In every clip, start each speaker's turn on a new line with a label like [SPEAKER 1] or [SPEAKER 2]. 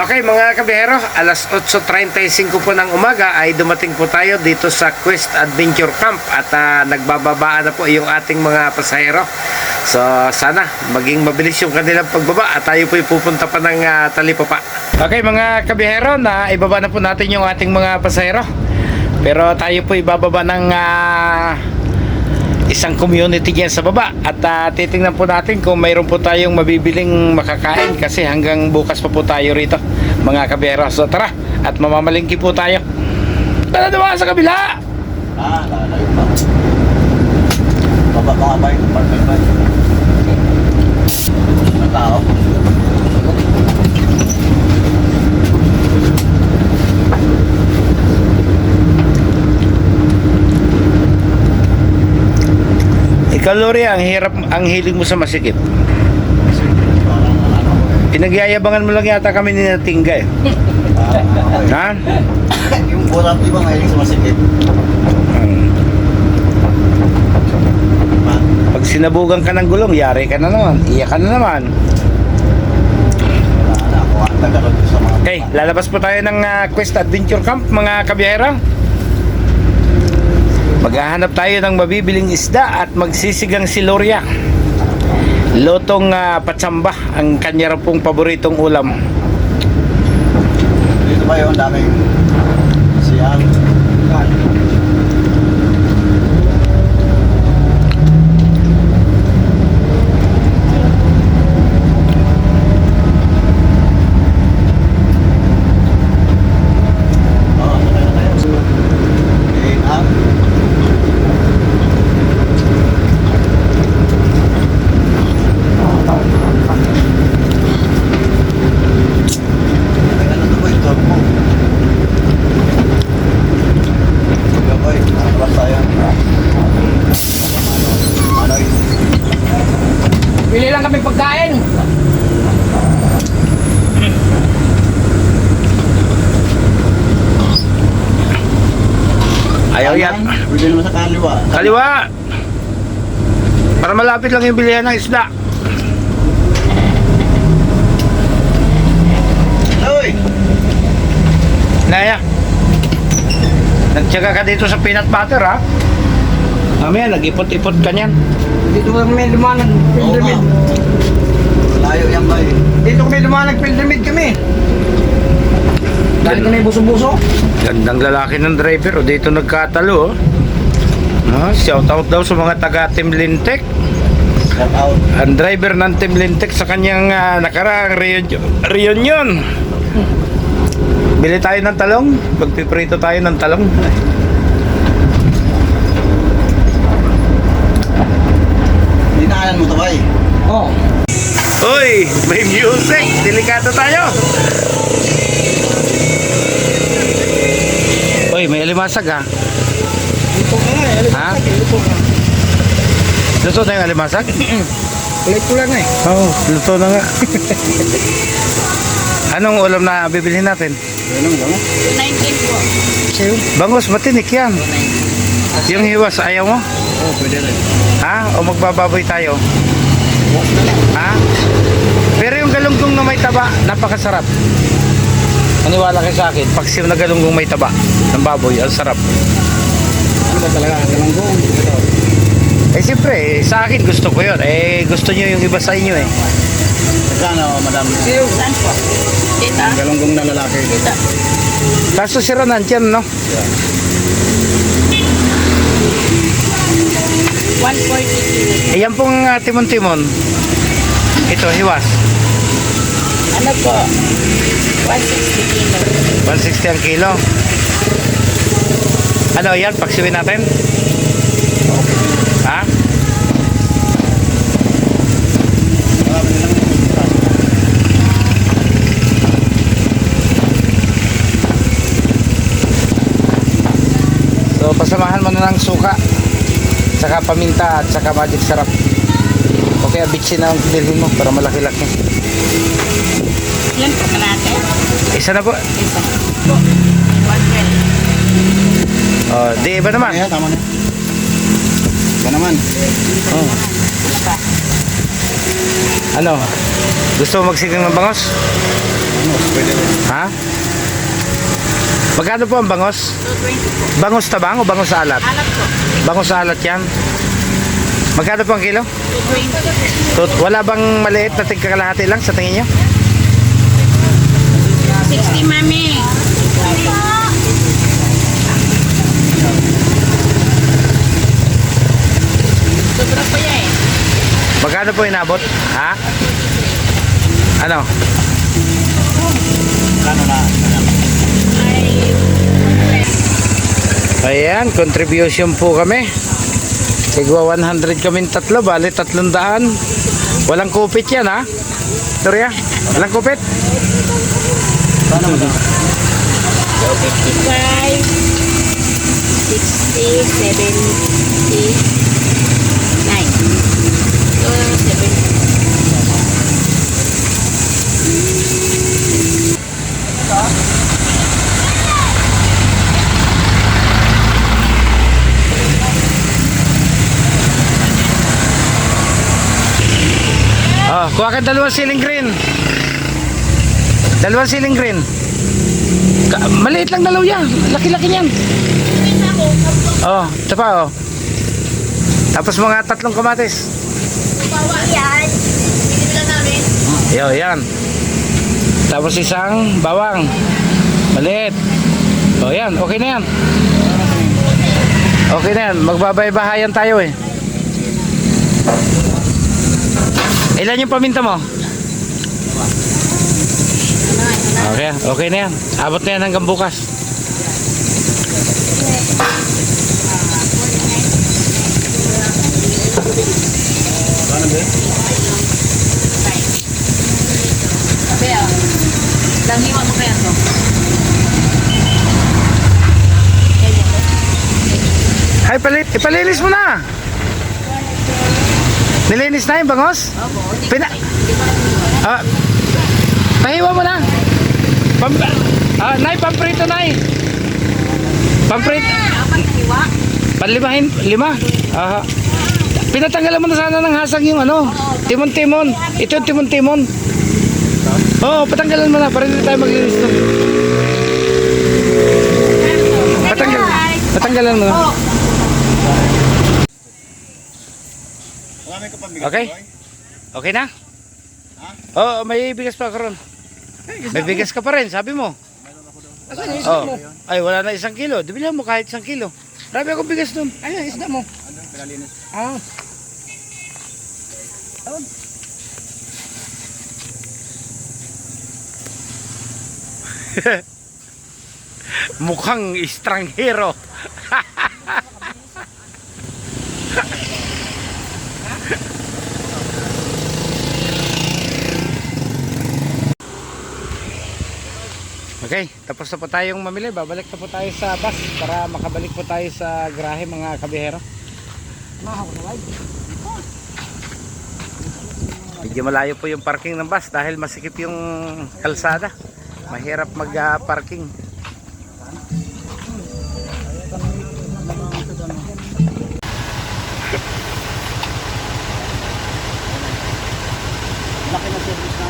[SPEAKER 1] Okay mga kabihero, alas 8:35 po ng umaga ay dumating po tayo dito sa Quest Adventure Camp at nagbababaan na po yung ating mga pasahero. So sana maging mabilis yung kanilang pagbaba at tayo po pupunta pa ng Talipapa. Okay mga kabihero, na ibaba na po natin yung ating mga pasahero. Pero tayo po ibababa ng isang community dyan sa baba at titingnan po natin kung mayroon po tayong mabibiling makakain kasi hanggang bukas pa po tayo rito mga kabiyero. So tara at mamamalingki po tayo. Tara naman sa kabila.
[SPEAKER 2] Lalayo pa. Bababa ba yung apartment ba? Mga tao.
[SPEAKER 1] Ikaw Lori, ang hilig mo sa masikip. Pinagyayabangan mo lang yata kami ni Natingga eh. Ha?
[SPEAKER 2] Yung burat di ba ngayon sa masikip?
[SPEAKER 1] Pag sinabugan ka ng gulong, yari ka na naman. Iyak ka na naman. Okay, lalabas po tayo ng Quest Adventure Camp mga kabiyahera. Maghahanap tayo ng mabibiling isda at magsisigang si Loria. Lotong patsamba ang kanya rin pong paboritong ulam.
[SPEAKER 2] Dito ba yun? Daming siyang.
[SPEAKER 3] Bili lang kami pagkain.
[SPEAKER 1] Ayaw yan.
[SPEAKER 2] Pwede naman sa kaliwa.
[SPEAKER 1] Kaliwa. Para malapit lang yung bilihan ng isda.
[SPEAKER 2] Uy!
[SPEAKER 1] Naya. Nagtyaga ka dito sa peanut butter ha. Mamaya nag-ipot-ipot ka niyan.
[SPEAKER 3] Dito kami lumanag pilgrimage.
[SPEAKER 2] Layo yan ba eh?
[SPEAKER 3] Dito kami lumanag pilgrimage kami. Dahil kami buso-buso.
[SPEAKER 1] Gandang lalaki ng driver o dito nagkatalo oh. Shout out daw sa mga taga Team Lintek.
[SPEAKER 2] Shout out.
[SPEAKER 1] Ang driver ng Team Lintek sa kanyang nakaraang reunion. Bili tayo ng talong. Magpiprito tayo ng talong.
[SPEAKER 2] Dinaanan mo to ba eh?
[SPEAKER 3] Oh.
[SPEAKER 1] Uy, may music. Delikado tayo. Uy, may alimasag ha.
[SPEAKER 3] Dito ka nga eh.
[SPEAKER 1] Ha?
[SPEAKER 3] Dito ka.
[SPEAKER 1] Luto na yung alimasag?
[SPEAKER 3] Kulit ko lang eh.
[SPEAKER 1] Oo, luto na nga. Anong ulam na bibilhin natin?
[SPEAKER 2] Ano mo?
[SPEAKER 4] 19 po.
[SPEAKER 3] Sayo.
[SPEAKER 1] Bangus, matinik yan. Yung hiwas, ayaw mo?
[SPEAKER 2] Oo, pwede rin.
[SPEAKER 1] Ha? O magbababoy tayo? Ha? Pero yung galunggong na may taba, napakasarap. Maniwala kayo sa akin, paksiw na galunggong may taba ng baboy, ang sarap.
[SPEAKER 2] Ano ba talaga? Galunggong.
[SPEAKER 1] Eh siyempre, sa akin gusto ko yun. Eh gusto nyo yung iba sa inyo eh.
[SPEAKER 2] Magkano, madam?
[SPEAKER 4] Saan po? Dita?
[SPEAKER 2] Galunggong na lalaki.
[SPEAKER 4] Dita.
[SPEAKER 1] Kaso sira nandyan, no?
[SPEAKER 4] 140 kilo.
[SPEAKER 1] Eh yan pong timon-timon. Ito, hiwas.
[SPEAKER 4] Ano po? 160 kilo.
[SPEAKER 1] 160 ang kilo. Ano yan? Paksiwin natin? Ha? So pasamahan mo na ng suka, saka paminta at saka magic sarap. Okay, bitsin na ang bilhin mo para malaki-laki.
[SPEAKER 4] Yan po ka natin.
[SPEAKER 1] Isa na po.
[SPEAKER 4] Isa. 120.
[SPEAKER 1] Oh, di iba naman.
[SPEAKER 2] Ayan, tama na. Ba naman?
[SPEAKER 1] Oh.
[SPEAKER 4] Ano pa?
[SPEAKER 1] Ano? Gusto mo magsigang ng bangos?
[SPEAKER 2] Bangos, pwede rin.
[SPEAKER 1] Ha? Magkano po ang bangos?
[SPEAKER 4] 220 po.
[SPEAKER 1] Bangos tabang o bangos alat?
[SPEAKER 4] Alat po.
[SPEAKER 1] Bangos alat yan. Magkano po ang kilo?
[SPEAKER 4] 220.
[SPEAKER 1] Wala bang maliit na tigkakalahati lang sa tingin nyo?
[SPEAKER 4] 60, mami. Sobra po yan eh.
[SPEAKER 1] Magkano po inabot? Ha? Ano?
[SPEAKER 2] Kano na?
[SPEAKER 4] Ay,
[SPEAKER 1] Ayan, contribution po kami. Sigwa 100 kaming tatlo, bali 300. Walang kupit yan ha? Torya, walang kupit?
[SPEAKER 2] Kano madam?
[SPEAKER 4] 255, 60, 79. 270.
[SPEAKER 1] Oh, kuha ka dalawang ceiling green. Dalawang ceiling green. Maliit lang dalaw yan. Laki-laki niyan. Oh, ito pa oh. Tapos mga 3 kamatis.
[SPEAKER 4] Yan. Binibila namin.
[SPEAKER 1] Yo, yan. Tapos isang bawang. Maliit. Oh, yan. Okay na yan. Okay na yan. Magbabay-bahayan tayo eh. Ilan yung paminta mo? Okay, okay na yan. Abot na yan hanggang bukas.
[SPEAKER 2] Kano ba?
[SPEAKER 4] Sabi ah. Langhiwa mo kaya to.
[SPEAKER 1] Ay, ipalinis mo na. Nilinis na yung bangos?
[SPEAKER 4] Opo.
[SPEAKER 1] Ah, pahiwa mo na. Nay, pamprito, nay. Pamprito.
[SPEAKER 4] Apat na hiwa.
[SPEAKER 1] Panlimahin, 5. Aha. Pinatanggalan mo na sana ng hasang yung ano, timon-timon. Ito yung timon-timon. Oo, patanggalan mo na para hindi tayo maglinis to. Patanggalan mo na.
[SPEAKER 2] Marami ka pambigas.
[SPEAKER 1] Okay? Okay na? Oo, may bigas pa karon. May bigas ka pa rin, sabi mo.
[SPEAKER 3] Asan yung isda
[SPEAKER 1] Oh.
[SPEAKER 3] mo?
[SPEAKER 1] Ay, wala na 1 kilo. Dibilhan mo kahit 1 kilo. Marami akong bigas dun.
[SPEAKER 3] Ayun, isda mo.
[SPEAKER 2] Ano? Pinalinis.
[SPEAKER 3] Ah.
[SPEAKER 1] Mukhang estranghero. Okay, tapos na po tayong mamili. Babalik na po tayo sa bus para makabalik po tayo sa grahe mga kabihero. Medyo malayo po yung parking ng bus dahil masikip yung kalsada. Mahirap mag-parking.
[SPEAKER 2] Laki na service na.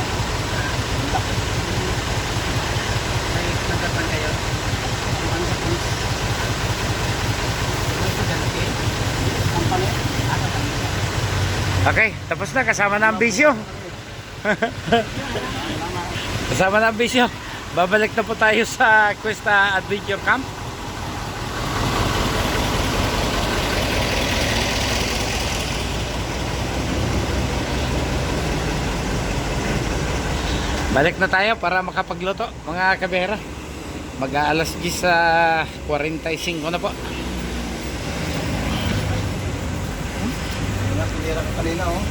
[SPEAKER 1] Okay, tapos na. Kasama na ang bisyo. Kasama na ang bisyo. Babalik na po tayo sa Cuesta Adventure Camp. Balik na tayo para makapagluto mga kabihera. Mag-aalas 10 sa 45 na po.
[SPEAKER 2] Mas hindi ka kanina oh.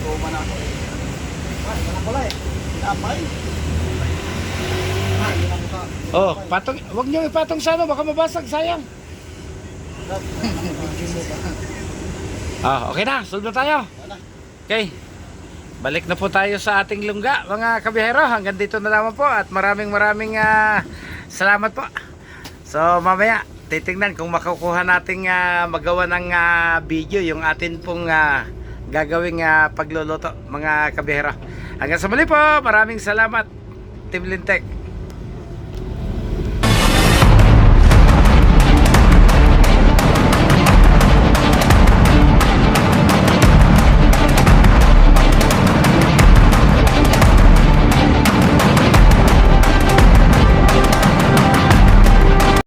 [SPEAKER 2] Tuman ako. Wala pala eh. Tinapay.
[SPEAKER 1] Oh, patong, wag niyo ipatong sa ano, baka mabasag, sayang. Ah, okay na, solve na tayo. Okay. Balik na po tayo sa ating lungga, mga kabihero. Hanggang dito na lamang po at maraming salamat po. So, mamaya titingnan kung makukuha nating magawa ng video yung atin pong gagawing pagluluto, mga kabihero. Hanggang sa muli po, maraming salamat. Team Lintek.